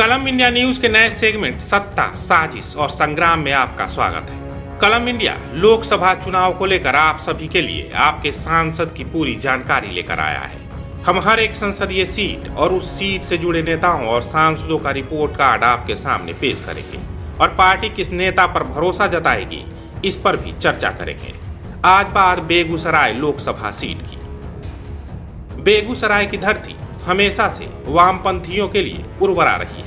कलम India news के नए सेगमेंट सत्ता, साजिश और संग्राम में आपका स्वागत है। कलम इंडिया लोकसभा चुनाव को लेकर आप सभी के लिए आपके सांसद की पूरी जानकारी लेकर आया है। हम हर एक संसदीय सीट और उस सीट से जुड़े नेताओं और सांसदों का रिपोर्ट कार्ड आपके सामने पेश करेंगे और पार्टी किस नेता पर भरोसा जताएगी इस पर भी चर्चा करेंगे। आज बात बेगूसराय लोकसभा सीट की। बेगूसराय की धरती हमेशा से वामपंथियों के लिए उर्वरा रही है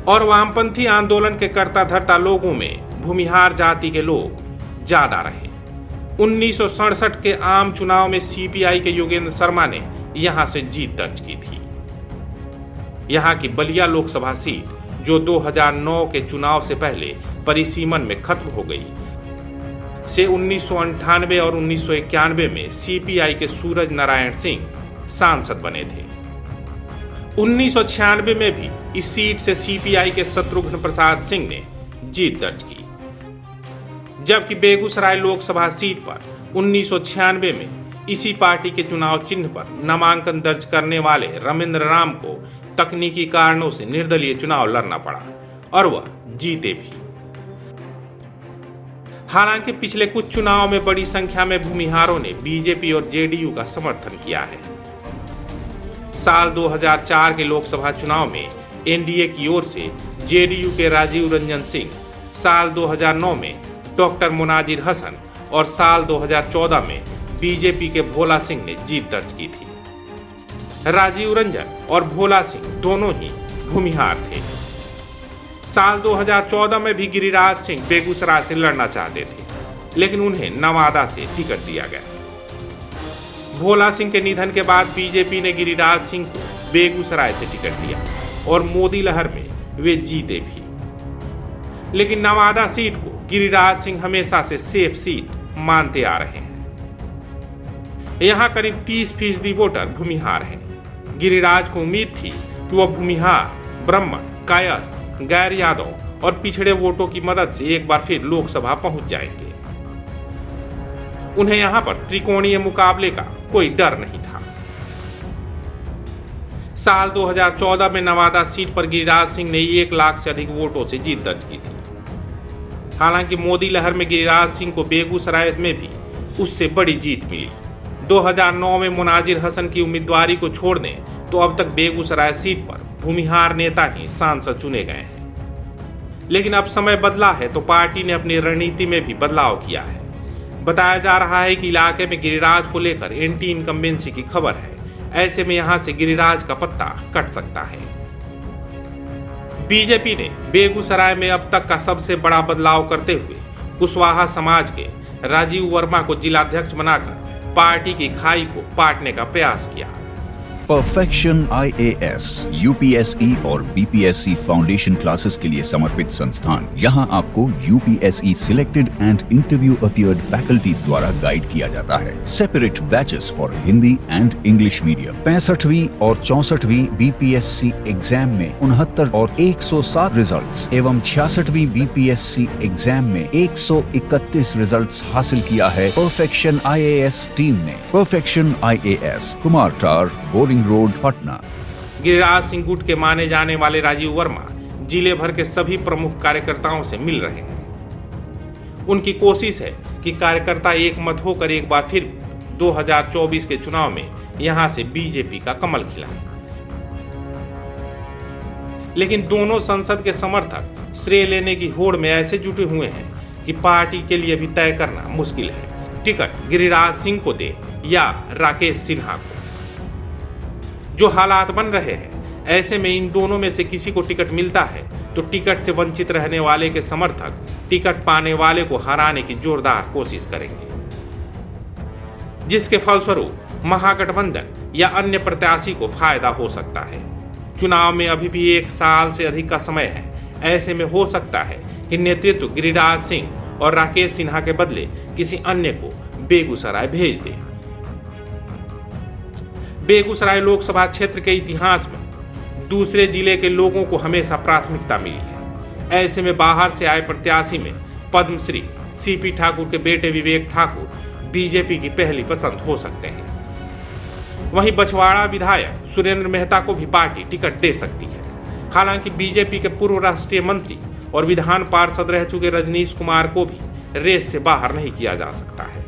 और वामपंथी आंदोलन के कर्ता धर्ता लोगों में भूमिहार जाति के लोग ज्यादा रहे। 1967 के आम चुनाव में सीपीआई के योगेंद्र शर्मा ने यहां से जीत दर्ज की थी। यहां की बलिया लोकसभा सीट जो 2009 के चुनाव से पहले परिसीमन में खत्म हो गई से 1998 और 1991 में सीपीआई के सूरज नारायण सिंह सांसद बने थे। 1996 में भी इस सीट से सीपीआई के शत्रुघ्न प्रसाद सिंह ने जीत दर्ज की, जबकि बेगूसराय लोकसभा सीट पर 1996 में इसी पार्टी के चुनाव चिन्ह पर नामांकन दर्ज करने वाले रमेंद्र राम को तकनीकी कारणों से निर्दलीय चुनाव लड़ना पड़ा और वह जीते भी। हालांकि पिछले कुछ चुनाव में बड़ी संख्या में भूमिहारों ने बीजेपी और जेडीयू का समर्थन किया है। साल 2004 के लोकसभा चुनाव में एनडीए की ओर से जेडीयू के राजीव रंजन सिंह, साल 2009 में डॉक्टर मुनाजिर हसन और साल 2014 में बीजेपी के भोला सिंह ने जीत दर्ज की थी। राजीव रंजन और भोला सिंह दोनों ही भूमिहार थे। साल 2014 में भी गिरिराज सिंह बेगूसराय से लड़ना चाहते थे, लेकिन उन्हें नवादा से टिकट दिया गया। भोला सिंह के निधन के बाद बीजेपी ने गिरिराज सिंह को बेगूसराय से टिकट दिया और मोदी लहर में वे जीते भी। लेकिन नवादा सीट को गिरिराज सिंह हमेशा से सेफ सीट मानते आ रहे हैं। यहां करीब 30% वोटर भूमिहार हैं। गिरिराज को उम्मीद थी कि वह भूमिहार, ब्राह्मण, कायस्थ, गैर यादव और पिछड़े वोटों की मदद से एक बार फिर लोकसभा पहुंच जाएंगे। उन्हें यहां पर त्रिकोणीय मुकाबले का कोई डर नहीं था। साल 2014 में नवादा सीट पर गिरिराज सिंह ने 1 लाख से अधिक वोटों से जीत दर्ज की थी। हालांकि मोदी लहर में गिरिराज सिंह को बेगूसराय में भी उससे बड़ी जीत मिली। 2009 में मुनाजिर हसन की उम्मीदवारी को छोड़ दें तो अब तक बेगूसराय सीट पर भूमिहार नेता ही सांसद चुने गए हैं। लेकिन अब समय बदला है तो पार्टी ने अपनी रणनीति में भी बदलाव किया है। बताया जा रहा है कि इलाके में गिरिराज को लेकर एंटी इनकम्बेंसी की खबर है। ऐसे में यहां से गिरिराज का पत्ता कट सकता है। बीजेपी ने बेगूसराय में अब तक का सबसे बड़ा बदलाव करते हुए कुशवाहा समाज के राजीव वर्मा को जिलाध्यक्ष बनाकर पार्टी की खाई को पाटने का प्रयास किया। परफेक्शन IAS, UPSE और BPSC फाउंडेशन क्लासेस के लिए समर्पित संस्थान। यहाँ आपको UPSE selected and interview appeared faculties द्वारा गाइड किया जाता है। Separate batches for Hindi and English medium. 65वीं और 64वीं BPSC एग्जाम में 69 और 107 रिजल्ट्स एवं 66वीं BPSC एग्जाम में 131 रिजल्ट्स हासिल किया है परफेक्शन IAS टीम ने। परफेक्शन IAS, कुमार टार, बोरिंग रोड, पटना। गिरिराज सिंह गुट के माने जाने वाले राजीव वर्मा जिले भर के सभी प्रमुख कार्यकर्ताओं से मिल रहे हैं। उनकी कोशिश है कि कार्यकर्ता एक मत होकर एक बार फिर 2024 के चुनाव में यहां से बीजेपी का कमल खिलाए। लेकिन दोनों संसद के समर्थक श्रेय लेने की होड़ में ऐसे जुटे हुए हैं कि पार्टी के लिए भी तय करना मुश्किल है टिकट गिरिराज सिंह को दे या राकेश सिन्हा को। जो हालात बन रहे हैं, ऐसे में इन दोनों में से किसी को टिकट मिलता है तो टिकट से वंचित रहने वाले के समर्थक टिकट पाने वाले को हराने की जोरदार कोशिश करेंगे, जिसके फलस्वरूप महागठबंधन या अन्य प्रत्याशी को फायदा हो सकता है। चुनाव में अभी भी 1 साल से अधिक का समय है। ऐसे में हो सकता है कि नेतृत्व गिरिराज सिंह और राकेश सिन्हा के बदले किसी अन्य को बेगूसराय भेज दे। बेगूसराय लोकसभा क्षेत्र के इतिहास में दूसरे जिले के लोगों को हमेशा प्राथमिकता मिली है। ऐसे में बाहर से आए प्रत्याशी में पद्मश्री सीपी ठाकुर के बेटे विवेक ठाकुर बीजेपी की पहली पसंद हो सकते हैं। वहीं बछवाड़ा विधायक सुरेंद्र मेहता को भी पार्टी टिकट दे सकती है। हालांकि बीजेपी के पूर्व राष्ट्रीय मंत्री और विधान पार्षद रह चुके रजनीश कुमार को भी रेस से बाहर नहीं किया जा सकता है।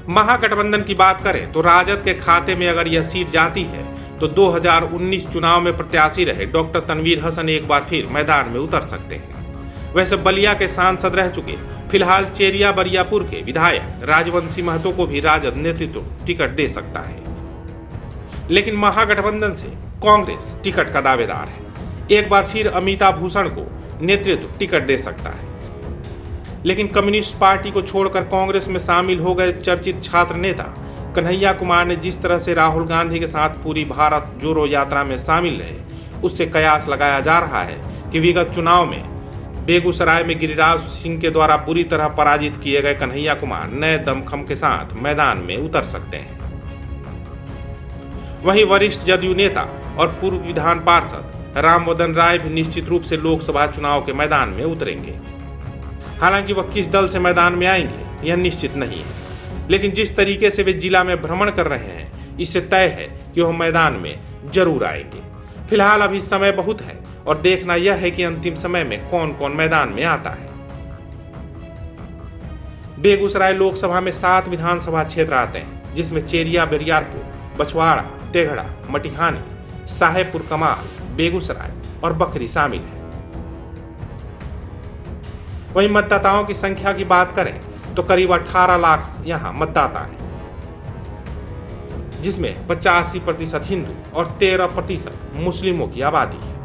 महागठबंधन की बात करें तो राजद के खाते में अगर यह सीट जाती है तो 2019 चुनाव में प्रत्याशी रहे डॉक्टर तनवीर हसन एक बार फिर मैदान में उतर सकते हैं। वैसे बलिया के सांसद रह चुके फिलहाल चेरिया बरियापुर के विधायक राजवंशी महतो को भी राजद नेतृत्व टिकट दे सकता है, लेकिन महागठबंधन से कांग्रेस टिकट का दावेदार है। एक बार फिर अमिता भूषण को नेतृत्व टिकट दे सकता है, लेकिन कम्युनिस्ट पार्टी को छोड़कर कांग्रेस में शामिल हो गए चर्चित छात्र नेता कन्हैया कुमार ने जिस तरह से राहुल गांधी के साथ पूरी भारत जोड़ो यात्रा में शामिल रहे, उससे कयास लगाया जा रहा है कि विगत चुनाव में बेगूसराय में गिरिराज सिंह के द्वारा बुरी तरह पराजित किए गए कन्हैया कुमार नए दमखम के साथ मैदान में उतर सकते हैं। वहीं वरिष्ठ जदयू नेता और पूर्व विधान पार्षद रामवदन राय भी निश्चित रूप से लोकसभा चुनाव के मैदान में उतरेंगे। हालांकि वह किस दल से मैदान में आएंगे यह निश्चित नहीं है, लेकिन जिस तरीके से वे जिला में भ्रमण कर रहे हैं इससे तय है कि वह मैदान में जरूर आएंगे। फिलहाल अभी समय बहुत है और देखना यह है कि अंतिम समय में कौन कौन मैदान में आता है। बेगूसराय लोकसभा में 7 विधानसभा क्षेत्र आते हैं, जिसमें चेरिया बरियारपुर, बछवाड़ा, तेघड़ा, मटिहानी, साहेबपुर कमाल, बेगूसराय और बखरी शामिल है। वहीं मतदाताओं की संख्या की बात करें तो करीब 18 लाख यहां मतदाता है, जिसमें 85% हिंदू और 13% मुस्लिमों की आबादी है।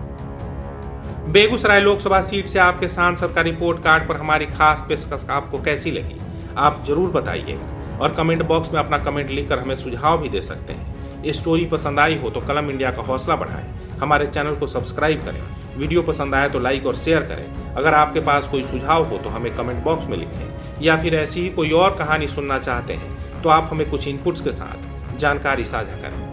बेगूसराय लोकसभा सीट से आपके सांसद का रिपोर्ट कार्ड पर हमारी खास पेशकश आपको कैसी लगी आप जरूर बताइएगा और कमेंट बॉक्स में अपना कमेंट लिखकर हमें सुझाव भी दे सकते हैं। ये स्टोरी पसंद आई हो तो कलम इंडिया का हौसला बढ़ाएं, हमारे चैनल को सब्सक्राइब करें, वीडियो पसंद आए तो लाइक और शेयर करें। अगर आपके पास कोई सुझाव हो तो हमें कमेंट बॉक्स में लिखें, या फिर ऐसी ही कोई और कहानी सुनना चाहते हैं तो आप हमें कुछ इनपुट्स के साथ जानकारी साझा करें।